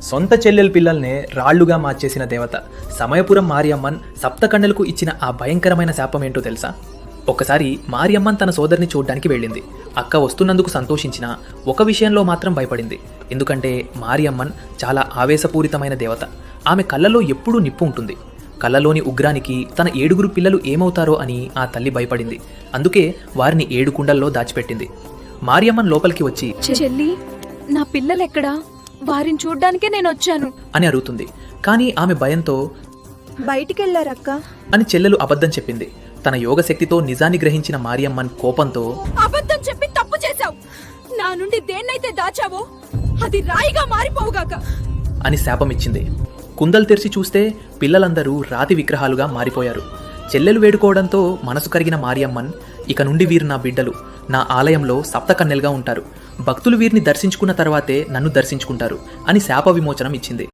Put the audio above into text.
సొంత చెల్లెల పిల్లల్నే రాళ్లుగా మార్చేసిన దేవత సమయపురం మారియమ్మన్ సప్తకన్యలకు ఇచ్చిన ఆ భయంకరమైన శాపం ఏంటో తెలుసా? ఒకసారి మారియమ్మన్ తన సోదరిని చూడ్డానికి వెళ్ళింది. అక్క వస్తున్నందుకు సంతోషించినా ఒక విషయంలో మాత్రం భయపడింది. ఎందుకంటే మారియమ్మన్ చాలా ఆవేశపూరితమైన దేవత. ఆమె కళ్ళలో ఎప్పుడూ నిప్పు ఉంటుంది. కళ్ళలోని ఉగ్రానికి తన 7 పిల్లలు ఏమవుతారో అని ఆ తల్లి భయపడింది. అందుకే వారిని 7 కుండల్లో దాచిపెట్టింది. మారియమ్మన్ లోపలికి వచ్చి, చెల్లి, నా పిల్లలెక్కడా? వారిని చూడ్డానికే నేను వచ్చాను అని అడుగుతుంది. కానీ ఆమె భయంతో బయటికెళ్లారక్క అని చెల్లెలు అబద్ధం చెప్పింది. తన యోగశక్తితో నిజాన్ని గ్రహించిన మారియమ్మన్ కోపంతో, అబద్ధం చెప్పి తప్పు చేశావు. నా నుండి దేన్నైతే దాచావో అది రాయిగా మారిపోవుగాక అని శాపమిచ్చింది. కుందలు తెరిచి చూస్తే పిల్లలందరూ రాతి విగ్రహాలుగా మారిపోయారు. చెల్లెలు వేడుకోవడంతో మనసు కరిగిన మారియమ్మన్, ఇక నుండి వీరు నా బిడ్డలు, నా ఆలయంలో సప్తకన్యలుగా ఉంటారు. భక్తులు వీరిని దర్శించుకున్న తర్వాతే నన్ను దర్శించుకుంటారు అని శాప విమోచనం ఇచ్చింది.